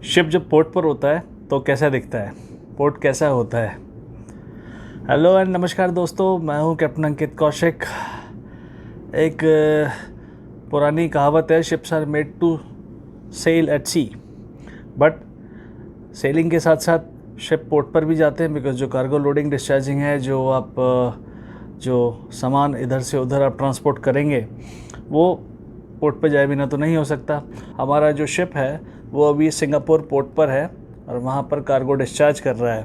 Ship जब port पर होता है तो कैसा दिखता है, पोर्ट कैसा होता है। हेलो एंड नमस्कार दोस्तों, मैं हूं कैप्टन अंकित कौशिक। एक पुरानी कहावत है, ships are made to sail at sea, but sailing के साथ साथ शिप पोर्ट पर भी जाते हैं, बिकॉज जो कार्गो लोडिंग डिस्चार्जिंग है, जो आप जो सामान इधर से उधर आप ट्रांसपोर्ट करेंगे वो पोर्ट पे जाए बिना तो नहीं हो सकता। हमारा जो शिप है वो अभी सिंगापुर पोर्ट पर है और वहाँ पर कार्गो डिस्चार्ज कर रहा है।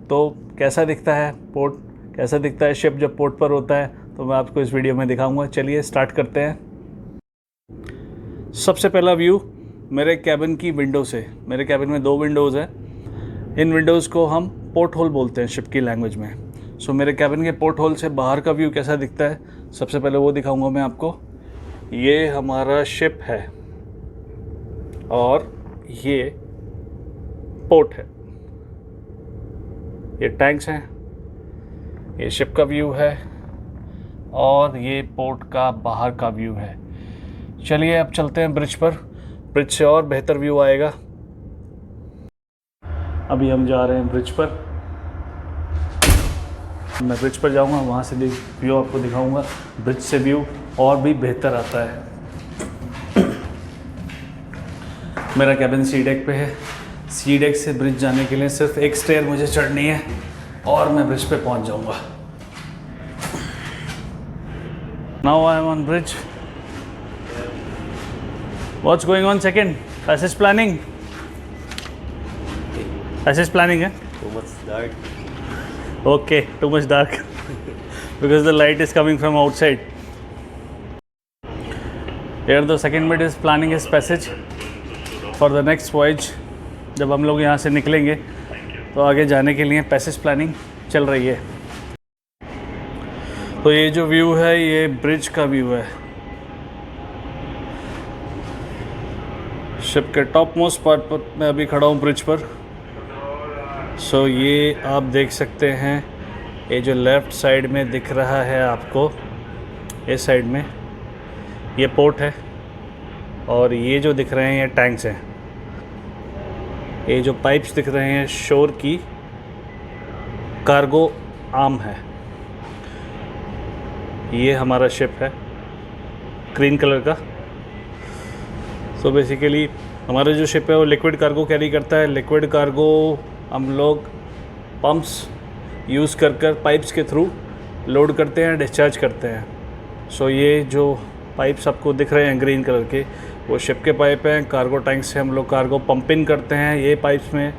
तो कैसा दिखता है पोर्ट, कैसा दिखता है शिप जब पोर्ट पर होता है, तो मैं आपको इस वीडियो में दिखाऊंगा। चलिए स्टार्ट करते हैं। सबसे पहला व्यू मेरे कैबिन की विंडो से। मेरे कैबिन में 2 विंडोज़ हैं। इन विंडोज़ को हम पोर्ट होल बोलते हैं शिप की लैंग्वेज में। सो मेरे कैबिन के पोर्ट होल से बाहर का व्यू कैसा दिखता है, सबसे पहले वो दिखाऊंगा मैं आपको। ये हमारा शिप है और ये पोर्ट है, ये टैंक्स हैं, ये शिप का व्यू है और ये पोर्ट का बाहर का व्यू है। चलिए अब चलते हैं ब्रिज पर, ब्रिज से और बेहतर व्यू आएगा। अभी हम जा रहे हैं ब्रिज पर। मैं ब्रिज पर जाऊंगा, वहाँ से व्यू आपको दिखाऊंगा। ब्रिज से व्यू और भी बेहतर आता है। मेरा कैबिन सी डेक पे है। सी डेक से ब्रिज जाने के लिए सिर्फ एक स्टेयर मुझे चढ़नी है और मैं ब्रिज पे पहुंच जाऊंगा। Now I am on bridge. What's going on second? Passage planning, passage planning है। Too much dark. Okay, too much dark because the light is coming from outside. Here the second bit is planning his passage for the next voyage. जब हम लोग यहाँ से निकलेंगे तो आगे जाने के लिए पैसेज प्लानिंग चल रही है। तो ये जो व्यू है ये ब्रिज का व्यू है। शिप के टॉप मोस्ट पार्ट पर मैं अभी खड़ा हूँ ब्रिज पर। सो ये आप देख सकते हैं, ये जो लेफ़्ट साइड में दिख रहा है आपको, इस साइड में ये पोर्ट है और ये जो दिख रहे हैं ये टैंक्स हैं। ये जो पाइप्स दिख रहे हैं शोर की कार्गो आर्म है। ये हमारा शिप है ग्रीन कलर का। सो बेसिकली हमारा जो शिप है वो लिक्विड कार्गो कैरी करता है। लिक्विड कार्गो हम लोग पंप्स यूज़ कर पाइप्स के थ्रू लोड करते हैं, डिस्चार्ज करते हैं। सो ये जो पाइप्स आपको दिख रहे हैं ग्रीन कलर के, वो शिप के पाइप हैं। कार्गो टैंक से हम लोग कार्गो पंपिंग करते हैं ये पाइप्स में।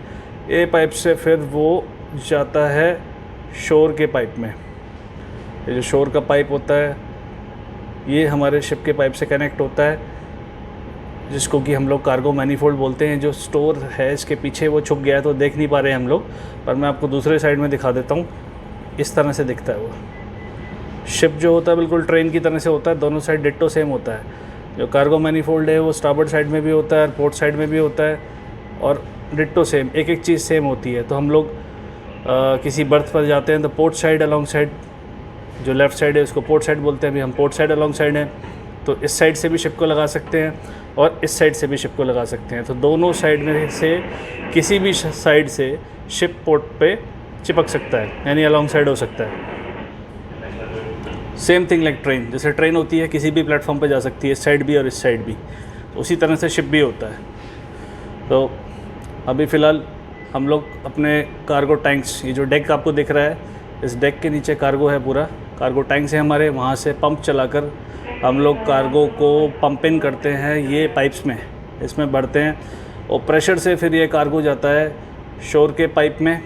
ये पाइप से फिर वो जाता है शोर के पाइप में। ये जो शोर का पाइप होता है ये हमारे शिप के पाइप से कनेक्ट होता है, जिसको कि हम लोग कार्गो मैनीफोल्ड बोलते हैं। जो स्टोर है इसके पीछे वो छुप गया है तो देख नहीं पा रहे हैं हम लोग, पर मैं आपको दूसरे साइड में दिखा देता हूँ। इस तरह से दिखता है वो शिप जो होता है, बिल्कुल ट्रेन की तरह से होता है। दोनों साइड डिट्टो सेम होता है। जो कार्गो मैनीफोल्ड है वो स्टारबोर्ड साइड में भी होता है, पोर्ट साइड में भी होता है और डिट्टो सेम, एक एक चीज़ सेम होती है। तो हम लोग किसी बर्थ पर जाते हैं तो पोर्ट साइड अलॉन्ग साइड, जो लेफ़्ट साइड है उसको पोर्ट साइड बोलते हैं। अभी हम पोर्ट साइड अलॉन्ग साइड हैं, तो इस साइड से भी शिप को लगा सकते हैं और इस साइड से भी शिप को लगा सकते हैं। तो दोनों साइड में से किसी भी साइड से शिप पोर्ट पे चिपक सकता है, यानी अलॉन्ग साइड हो सकता है। सेम थिंग लाइक ट्रेन, जैसे ट्रेन होती है किसी भी प्लेटफॉर्म पे जा सकती है, इस साइड भी और इस साइड भी, तो उसी तरह से शिप भी होता है। तो अभी फ़िलहाल हम लोग अपने कार्गो टैंक्स, ये जो डेक आपको दिख रहा है, इस डेक के नीचे कार्गो है पूरा, कार्गो टैंक्स है हमारे। वहाँ से पंप चलाकर हम लोग कार्गो को पंप इन करते हैं ये पाइप्स में, इसमें भरते हैं और प्रेशर से फिर ये कार्गो जाता है शोर के पाइप में,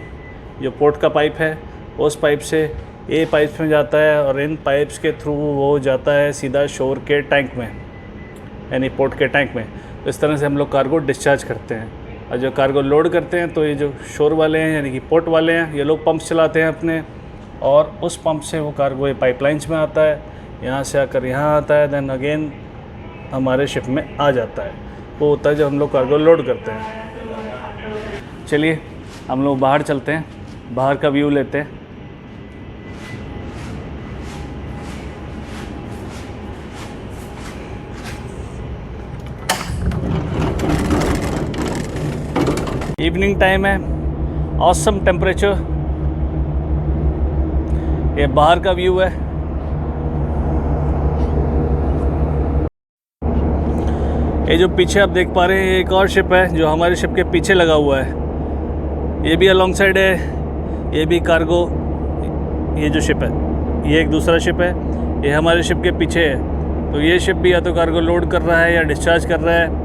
जो पोर्ट का पाइप है उस पाइप से ये पाइप्स में जाता है और इन पाइप्स के थ्रू वो जाता है सीधा शोर के टैंक में, यानी पोर्ट के टैंक में। तो इस तरह से हम लोग कार्गो डिस्चार्ज करते हैं। और जो कार्गो लोड करते हैं तो ये जो शोर वाले हैं यानी कि पोर्ट वाले हैं, ये लोग पंप्स चलाते हैं अपने, और उस पंप से वो कार्गो ये पाइपलाइंस में आता है, यहाँ से आकर यहाँ आता है, देन अगेन हमारे शिप में आ जाता है। वो होता है जब हम लोग कार्गो लोड करते हैं। चलिए हम लोग बाहर चलते हैं, बाहर का व्यू लेते हैं। इवनिंग टाइम है, ऑसम टेम्परेचर। ये बाहर का व्यू है। ये जो पीछे आप देख पा रहे हैं, एक और शिप है जो हमारे शिप के पीछे लगा हुआ है। ये भी अलॉन्ग साइड है, ये भी कार्गो। ये जो शिप है, ये एक दूसरा शिप है, ये हमारे शिप के पीछे है। तो ये शिप भी या तो कार्गो लोड कर रहा है या डिस्चार्ज कर रहा है।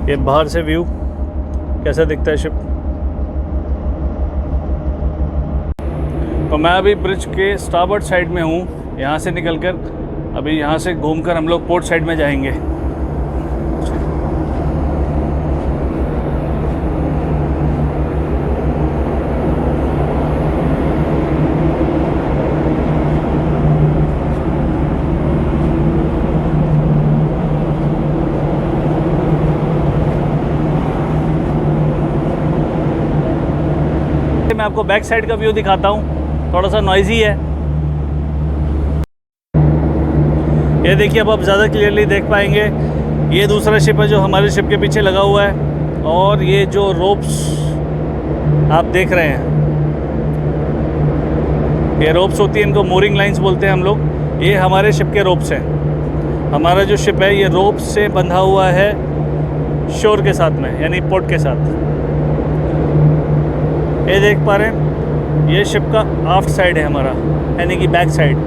ये बाहर से व्यू कैसा दिखता है शिप। तो मैं अभी ब्रिज के स्टारबोर्ड साइड में हूँ। यहाँ से निकलकर अभी यहाँ से घूमकर हम लोग पोर्ट साइड में जाएंगे। मैं आपको बैक साइड का व्यू दिखाता हूँ, थोड़ा सा नॉइजी है। ये देखिए, अब आप ज़्यादा क्लियरली देख पाएंगे। ये दूसरा शिप है जो हमारे शिप के पीछे लगा हुआ है। और ये जो रोप्स आप देख रहे हैं, ये रोप्स होती है, इनको मोरिंग लाइंस बोलते हैं हम लोग। ये हमारे शिप के रोप्स हैं। हमारा जो शिप है ये रोप्स से बंधा हुआ है शोर के साथ में, यानी पोर्ट के साथ। ये देख पा रहे हैं, ये शिप का आफ्ट साइड है हमारा, यानी कि बैक साइड।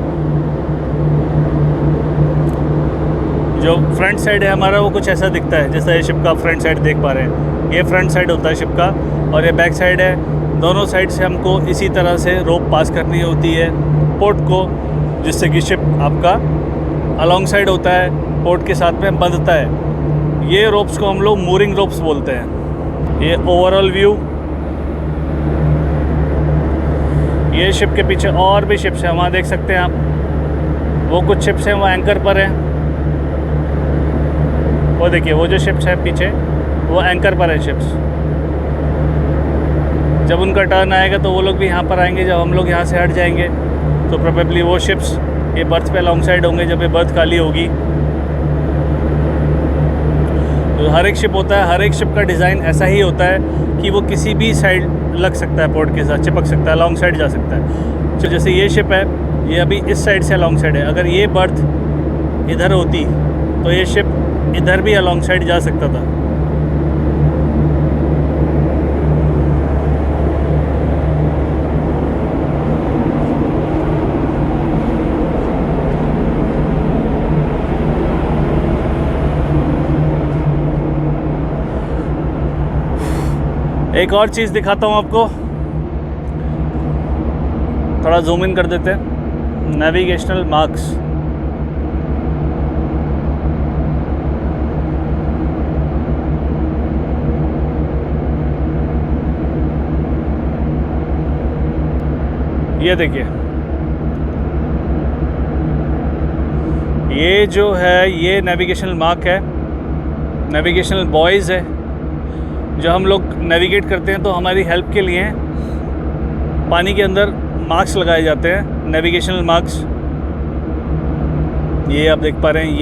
जो फ्रंट साइड है हमारा वो कुछ ऐसा दिखता है, जैसा ये शिप का फ्रंट साइड देख पा रहे हैं। ये फ्रंट साइड होता है शिप का, और ये बैक साइड है। दोनों साइड से हमको इसी तरह से रोप पास करनी होती है पोर्ट को, जिससे कि शिप आपका अलॉन्ग साइड होता है, पोर्ट के साथ में बंधता है। ये रोप्स को हम लोग मूरिंग रोप्स बोलते हैं। ये ओवरऑल व्यू। ये शिप के पीछे और भी शिप्स हैं, वहाँ देख सकते हैं आप। वो कुछ शिप्स हैं वो एंकर पर हैं। वो देखिए, वो जो शिप्स हैं पीछे वो एंकर पर हैं शिप्स। जब उनका टर्न आएगा तो वो लोग भी यहाँ पर आएंगे। जब हम लोग यहाँ से हट जाएंगे तो प्रोबेबली वो शिप्स ये बर्थ पे लॉन्ग साइड होंगे जब ये बर्थ खाली होगी। तो हर एक शिप होता है, हर एक शिप का डिज़ाइन ऐसा ही होता है कि वो किसी भी साइड लग सकता है, पोर्ट के साथ चिपक सकता है, लॉन्ग साइड जा सकता है। तो जैसे ये शिप है, ये अभी इस साइड से लॉन्ग साइड है। अगर ये बर्थ इधर होती तो ये शिप इधर भी अलॉन्ग साइड जा सकता था। एक और चीज़ दिखाता हूँ आपको, थोड़ा जूम इन कर देते हैं। Navigational marks. ये देखिए, ये जो है ये नेविगेशनल मार्क है, नेविगेशनल बॉयज़ है। जो हम लोग नेविगेट करते हैं तो हमारी हेल्प के लिए पानी के अंदर मार्क्स लगाए जाते हैं, नेविगेशनल मार्क्स। ये आप देख पा रहे हैं,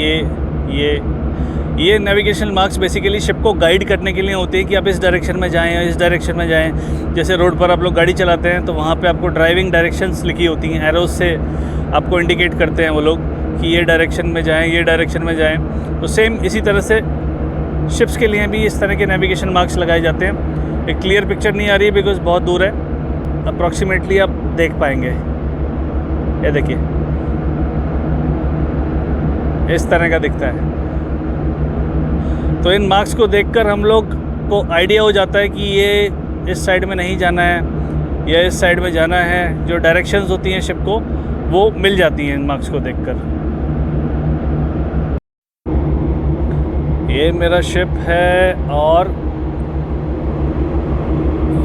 ये नेविगेशनल मार्क्स बेसिकली शिप को गाइड करने के लिए होते हैं कि आप इस डायरेक्शन में जाएं या इस डायरेक्शन में जाएं। जैसे रोड पर आप लोग गाड़ी चलाते हैं तो वहाँ पे आपको ड्राइविंग डायरेक्शंस लिखी होती हैं, एरोज से आपको इंडिकेट करते हैं वो लोग कि ये डायरेक्शन में जाएं, ये डायरेक्शन में जाएं। तो सेम इसी तरह से शिप्स के लिए भी इस तरह के नेविगेशन मार्क्स लगाए जाते हैं। एक क्लियर पिक्चर नहीं आ रही है बिकॉज बहुत दूर है, अप्रॉक्सीमेटली आप देख पाएंगे। ये देखिए, इस तरह का दिखता है। तो इन मार्क्स को देखकर हम लोग को आइडिया हो जाता है कि ये इस साइड में नहीं जाना है या इस साइड में जाना है। जो डायरेक्शंस होती हैं शिप को वो मिल जाती हैं इन मार्क्स को देखकर। ये मेरा शिप है और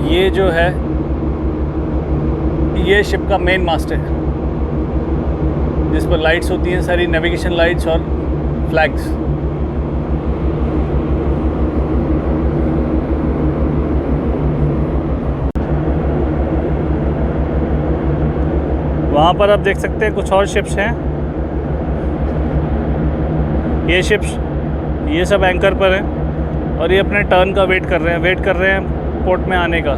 ये जो है ये शिप का मेन मास्ट है जिस पर लाइट्स होती हैं, सारी नेविगेशन लाइट्स और फ्लैग्स। वहाँ पर आप देख सकते हैं कुछ और शिप्स हैं। ये शिप्स, ये सब एंकर पर हैं और ये अपने टर्न का वेट कर रहे हैं पोर्ट में आने का।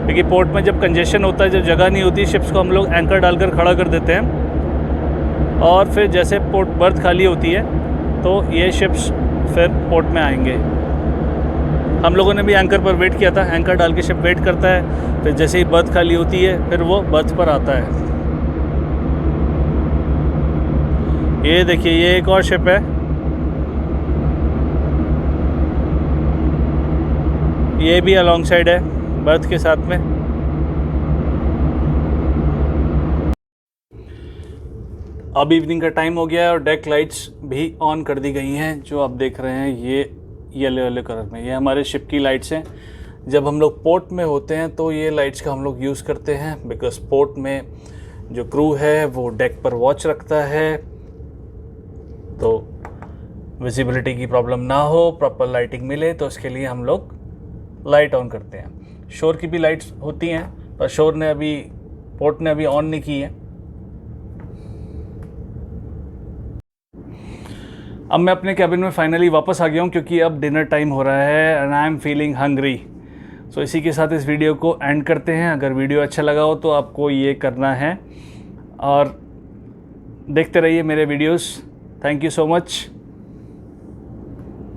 क्योंकि पोर्ट में जब कंजेशन होता है, जब जगह नहीं होती, शिप्स को हम लोग एंकर डालकर खड़ा कर देते हैं और फिर जैसे पोर्ट बर्थ खाली होती है तो ये शिप्स फिर पोर्ट में आएंगे। हम लोगों ने भी एंकर पर वेट किया था। एंकर डाल के शिप वेट करता है, फिर जैसे ही बर्थ खाली होती है फिर वो बर्थ पर आता है। ये देखिए, ये एक और शिप है। ये भी अलॉन्ग साइड है बर्थ के साथ में। अब इवनिंग का टाइम हो गया है और डेक लाइट्स भी ऑन कर दी गई हैं। जो आप देख रहे हैं ये येलो येलो कलर में, ये हमारे शिप की लाइट्स हैं। जब हम लोग पोर्ट में होते हैं तो ये लाइट्स का हम लोग यूज़ करते हैं, बिकॉज पोर्ट में जो क्रू है वो डेक पर वॉच रखता है, तो विजिबिलिटी की प्रॉब्लम ना हो, प्रॉपर लाइटिंग मिले, तो इसके लिए हम लोग लाइट ऑन करते हैं। शोर की भी लाइट्स होती हैं पर पोर्ट ने अभी ऑन नहीं की है। अब मैं अपने कैबिन में फाइनली वापस आ गया हूँ क्योंकि अब डिनर टाइम हो रहा है and I am feeling hungry. So इसी के साथ इस वीडियो को एंड करते हैं। अगर वीडियो अच्छा लगा हो तो आपको ये करना है और देखते रहिए मेरे videos. Thank you so much.